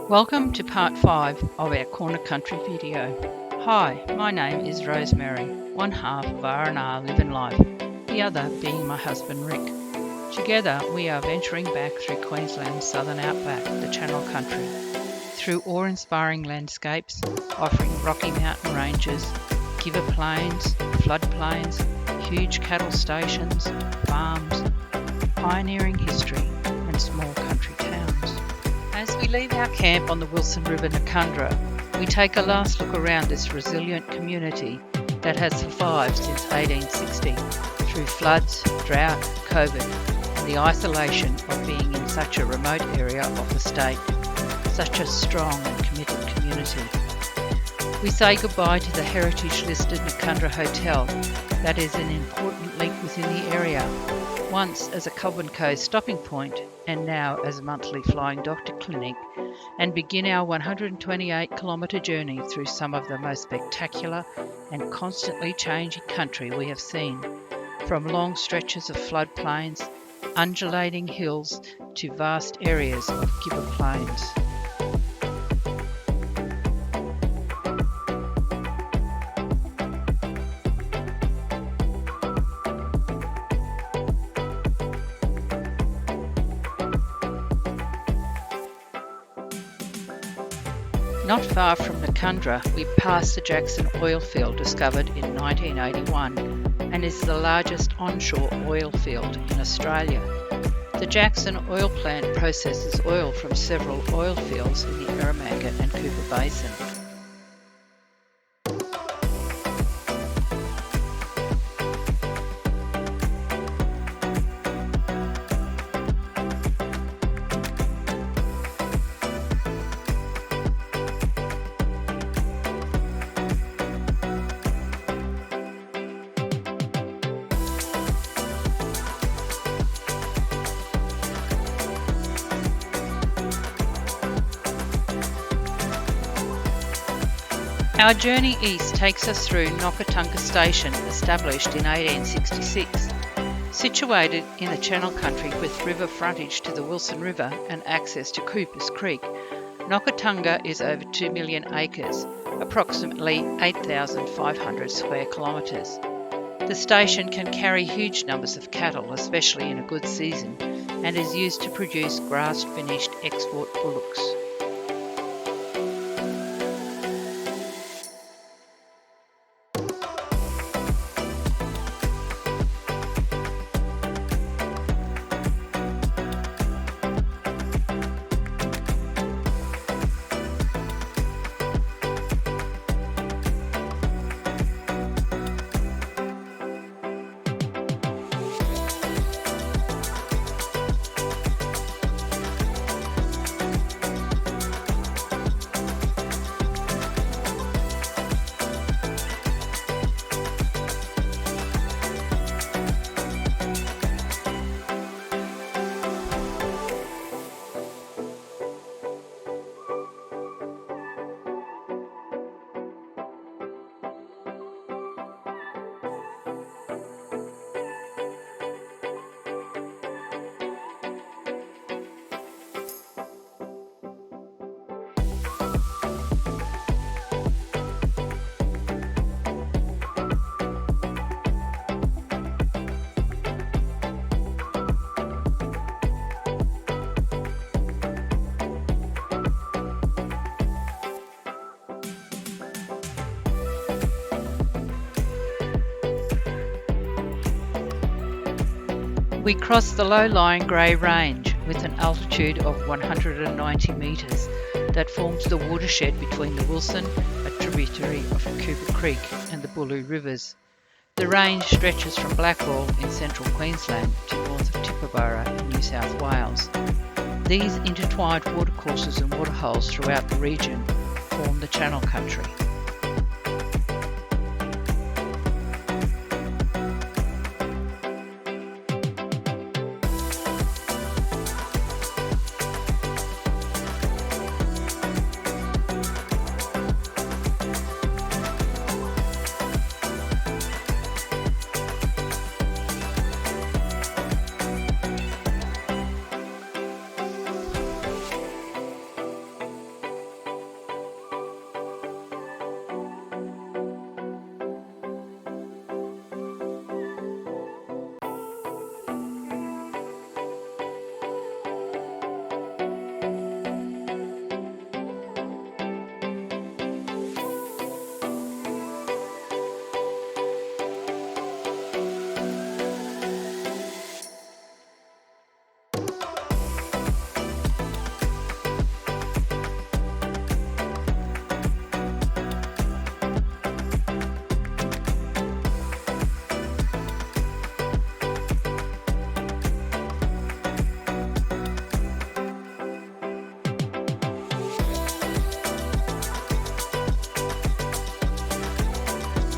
Welcome to part 5 of our Corner Country video. Hi, my name is Rosemary, one half of R&R Living Life, the other being my husband Rick. Together we are venturing back through Queensland's southern outback, the Channel Country, through awe-inspiring landscapes, offering rocky mountain ranges, giver plains, floodplains, huge cattle stations, farms, pioneering history and small country towns. As we leave our camp on the Wilson River Noccundra, we take a last look around this resilient community that has survived since 1860 through floods, drought, COVID, and the isolation of being in such a remote area of the state, such a strong and committed community. We say goodbye to the heritage-listed Noccundra Hotel that is an important link within the area, once as a Cobb & Co stopping point and now as a monthly flying doctor clinic, and begin our 128-kilometre journey through some of the most spectacular and constantly changing country we have seen, from long stretches of floodplains, undulating hills to vast areas of giver plains. Not far from Noccundra, we pass the Jackson oil field discovered in 1981 and is the largest onshore oil field in Australia. The Jackson oil plant processes oil from several oil fields in the Eromanga and Cooper Basin. Our journey east takes us through Noccundra Station, established in 1866. Situated in the Channel Country with river frontage to the Wilson River and access to Coopers Creek, Noccundra is over 2 million acres, approximately 8,500 square kilometres. The station can carry huge numbers of cattle, especially in a good season, and is used to produce grass-finished export bullocks. We cross the low-lying Grey Range with an altitude of 190 metres that forms the watershed between the Wilson, a tributary of Cooper Creek, and the Boolloo Rivers. The range stretches from Blackwall in central Queensland to north of Tibooburra in New South Wales. These intertwined watercourses and waterholes throughout the region form the Channel Country.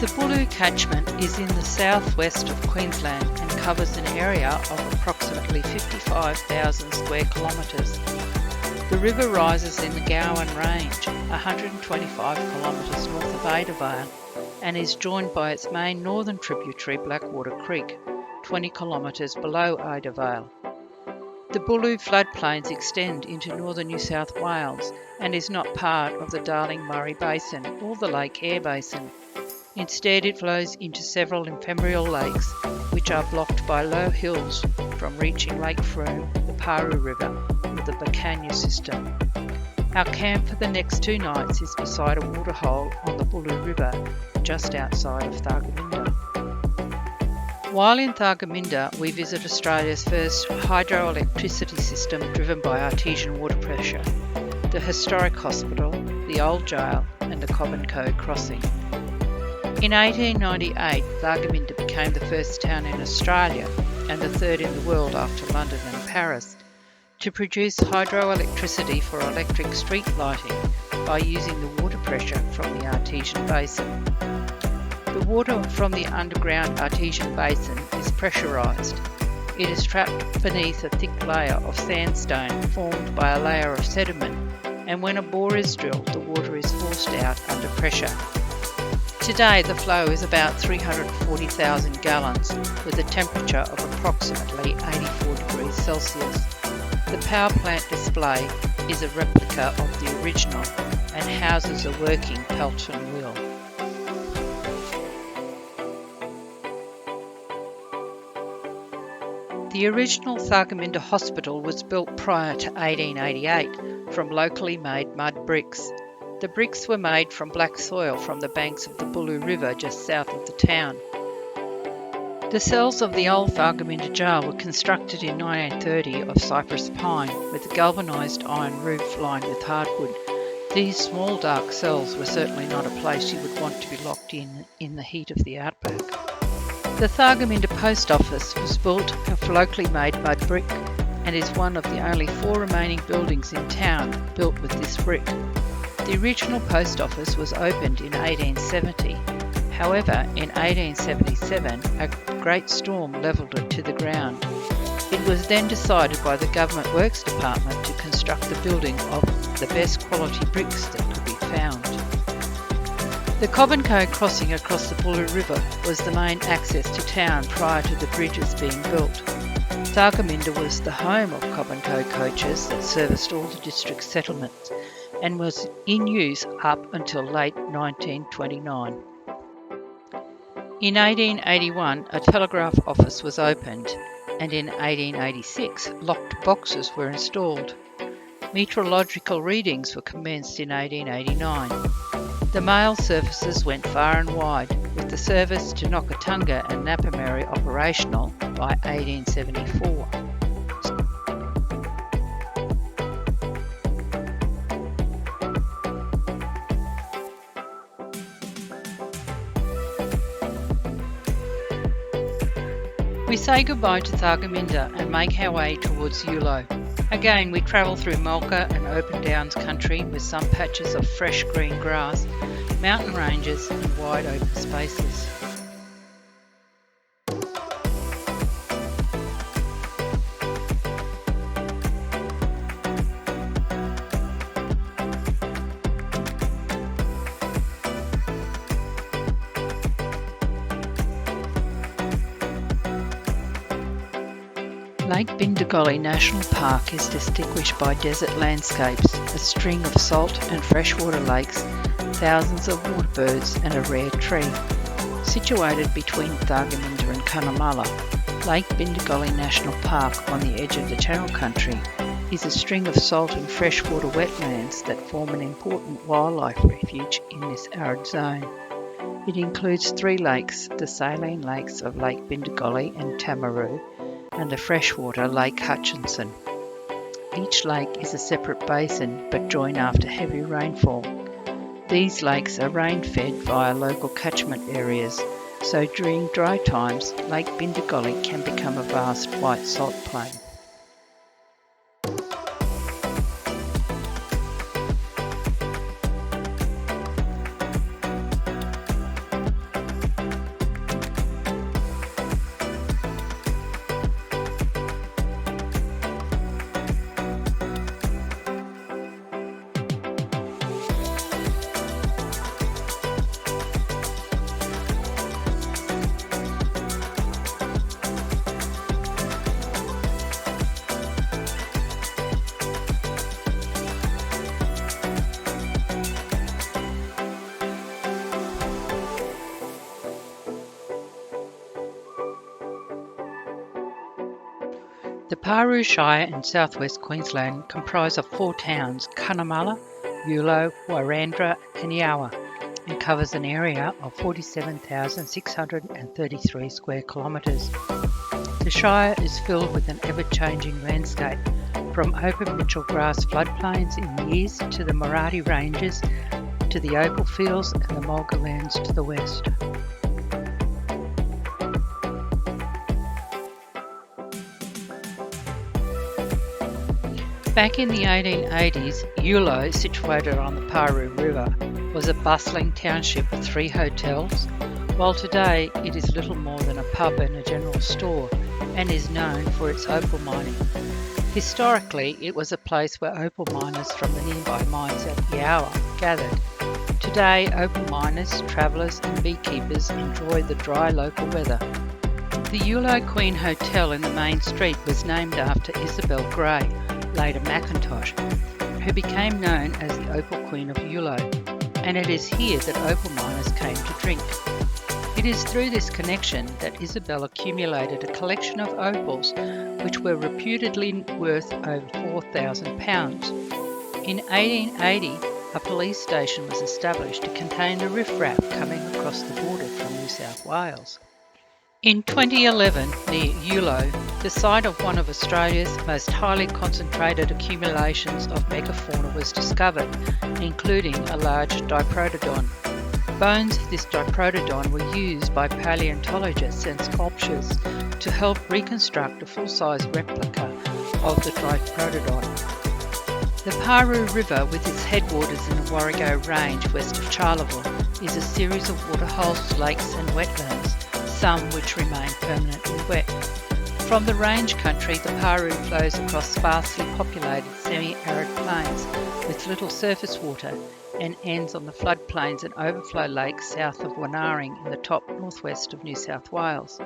The Bulu catchment is in the southwest of Queensland and covers an area of approximately 55,000 square kilometres. The river rises in the Gowan Range, 125 kilometres north of Ada Vale, and is joined by its main northern tributary Blackwater Creek, 20 kilometres below Ada Vale. The Bulu floodplains extend into northern New South Wales and is not part of the Darling-Murray Basin or the Lake Eyre Basin. Instead, it flows into several ephemeral lakes, which are blocked by low hills from reaching Lake Frome, the Paru River, or the Bacanya system. Our camp for the next 2 nights is beside a waterhole on the Bulu River, just outside of Thargomindah. While in Thargomindah, we visit Australia's first hydroelectricity system driven by artesian water pressure, the historic hospital, the old jail, and the Cobb and Co crossing. In 1898, Thargomindah became the first town in Australia and the third in the world after London and Paris to produce hydroelectricity for electric street lighting by using the water pressure from the artesian basin. The water from the underground artesian basin is pressurised. It is trapped beneath a thick layer of sandstone formed by a layer of sediment, and when a bore is drilled, the water is forced out under pressure. Today the flow is about 340,000 gallons with a temperature of approximately 84 degrees Celsius. The power plant display is a replica of the original and houses a working Pelton wheel. The original Thargomindah Hospital was built prior to 1888 from locally made mud bricks. The bricks were made from black soil from the banks of the Bulu River just south of the town. The cells of the old Thargomindah jail were constructed in 1930 of cypress pine with a galvanised iron roof lined with hardwood. These small dark cells were certainly not a place you would want to be locked in the heat of the outback. The Thargomindah Post Office was built of locally made mud brick and is one of the only 4 remaining buildings in town built with this brick. The original post office was opened in 1870. However, in 1877, a great storm levelled it to the ground. It was then decided by the Government Works Department to construct the building of the best quality bricks that could be found. The Cobb and Co crossing across the Bulu River was the main access to town prior to the bridges being built. Thargomindah was the home of Cobb and Co coaches that serviced all the district settlements and was in use up until late 1929. In 1881, a telegraph office was opened, and in 1886, locked boxes were installed. Meteorological readings were commenced in 1889. The mail services went far and wide, with the service to Noccundra and Nappamerri operational by 1874. We say goodbye to Thargomindah and make our way towards Yulo. Again, we travel through Mulga and open downs country with some patches of fresh green grass, mountain ranges and wide open spaces. Lake Bindagolly National Park is distinguished by desert landscapes, a string of salt and freshwater lakes, thousands of waterbirds and a rare tree. Situated between Thargomindah and Cunnamulla, Lake Bindagolly National Park on the edge of the Channel Country is a string of salt and freshwater wetlands that form an important wildlife refuge in this arid zone. It includes 3 lakes, the saline lakes of Lake Bindagolly and Tamaroo, and the freshwater Lake Hutchinson. Each lake is a separate basin but join after heavy rainfall. These lakes are rain-fed via local catchment areas, so during dry times Lake Bindagolly can become a vast white salt plain. Paroo Shire in southwest Queensland comprise of 4 towns, Cunnamulla, Yulo, Warrandra and Yowa, and covers an area of 47,633 square kilometres. The Shire is filled with an ever-changing landscape, from open mitchell grass floodplains in the east to the Marathi Ranges to the opal fields and the mulga lands to the west. Back in the 1880s, Yulo, situated on the Paroo River, was a bustling township with 3 hotels, while today it is little more than a pub and a general store, and is known for its opal mining. Historically, it was a place where opal miners from the nearby mines at Yowa gathered. Today, opal miners, travellers and beekeepers enjoy the dry local weather. The Yulo Queen Hotel in the main street was named after Isabel Gray, later Macintosh, who became known as the Opal Queen of Yulo, and it is here that opal miners came to drink. It is through this connection that Isabel accumulated a collection of opals which were reputedly worth over £4,000. In 1880, a police station was established to contain the riffraff coming across the border from New South Wales. In 2011, near Yulo, the site of one of Australia's most highly concentrated accumulations of megafauna was discovered, including a large diprotodon. Bones of this diprotodon were used by paleontologists and sculptors to help reconstruct a full-size replica of the diprotodon. The Paroo River, with its headwaters in the Warrego Range west of Charleville, is a series of waterholes, lakes and wetlands, some which remain permanently wet. From the range country, the Paroo flows across sparsely populated semi-arid plains with little surface water and ends on the floodplains and overflow lakes south of Wanaring in the top northwest of New South Wales.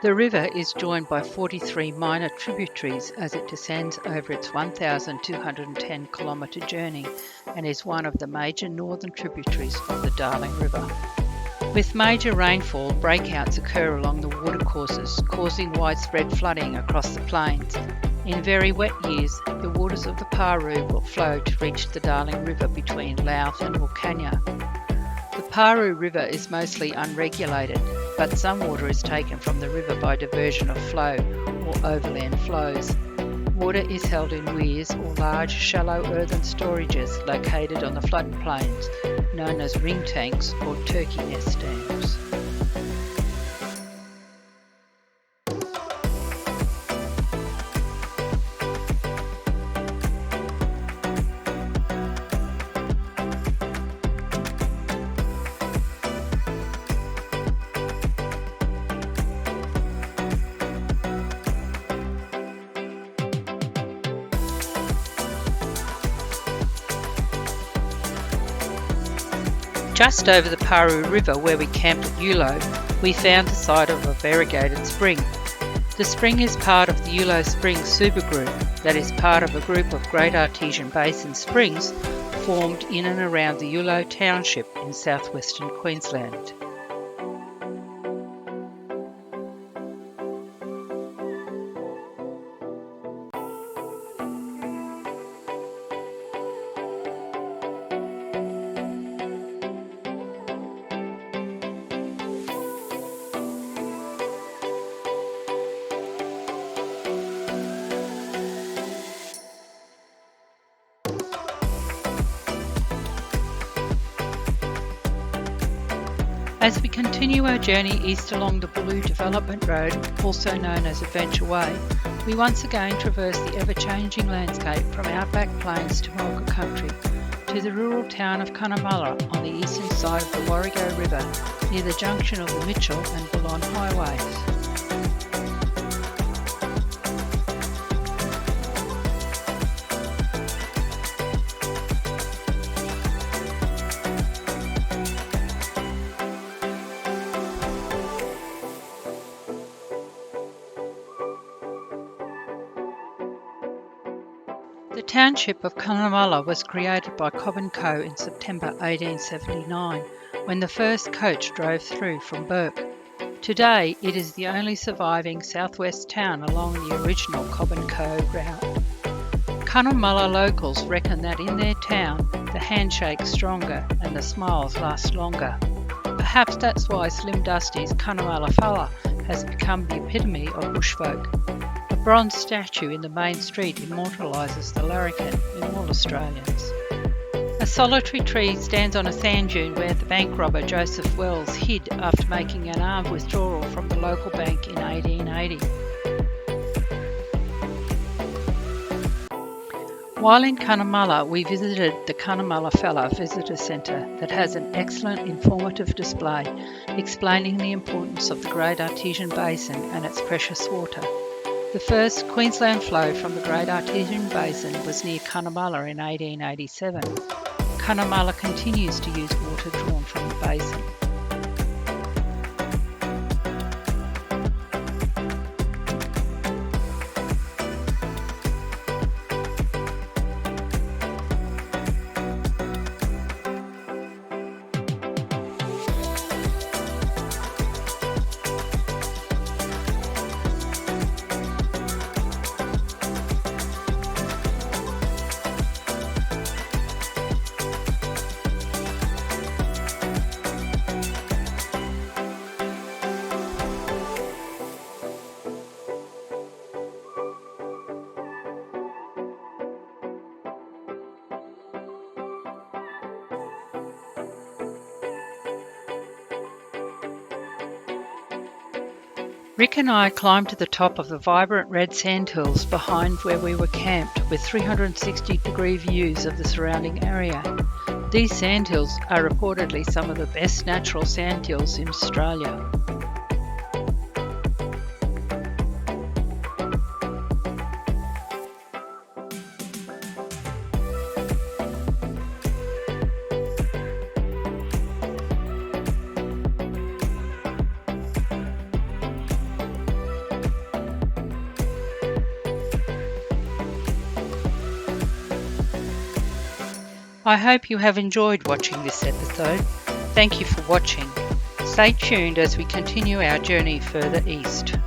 The river is joined by 43 minor tributaries as it descends over its 1,210 kilometre journey and is one of the major northern tributaries of the Darling River. With major rainfall, breakouts occur along the watercourses, causing widespread flooding across the plains. In very wet years, the waters of the Paroo will flow to reach the Darling River between Louth and Wilcannia. The Paroo River is mostly unregulated, but some water is taken from the river by diversion of flow or overland flows. Water is held in weirs or large, shallow earthen storages located on the floodplains, known as ring tanks or turkey nest dams. Just over the Paroo River, where we camped at Yulo, we found the site of a variegated spring. The spring is part of the Yulo Springs supergroup, that is part of a group of Great Artesian Basin springs formed in and around the Yulo township in southwestern Queensland. As we continue our journey east along the Balloo Development Road, also known as Adventure Way, we once again traverse the ever-changing landscape from outback plains to mulga country, to the rural town of Cunnamulla on the eastern side of the Warrego River, near the junction of the Mitchell and Boulogne highways. The township of Cunnamulla was created by Cobb & Co in September 1879, when the first coach drove through from Bourke. Today, it is the only surviving southwest town along the original Cobb and Co route. Cunnamulla locals reckon that in their town, the handshake's stronger and the smiles last longer. Perhaps that's why Slim Dusty's Cunnamulla fella has become the epitome of bushfolk. A bronze statue in the main street immortalises the larrikin in all Australians. A solitary tree stands on a sand dune where the bank robber Joseph Wells hid after making an armed withdrawal from the local bank in 1880. While in Cunnamulla, we visited the Cunnamulla Fella Visitor Centre that has an excellent informative display explaining the importance of the Great Artesian Basin and its precious water. The first Queensland flow from the Great Artesian Basin was near Cunnamulla in 1887. Cunnamulla continues to use water drawn from the basin. Rick and I climbed to the top of the vibrant red sandhills behind where we were camped with 360-degree views of the surrounding area. These sandhills are reportedly some of the best natural sandhills in Australia. I hope you have enjoyed watching this episode. Thank you for watching. Stay tuned as we continue our journey further east.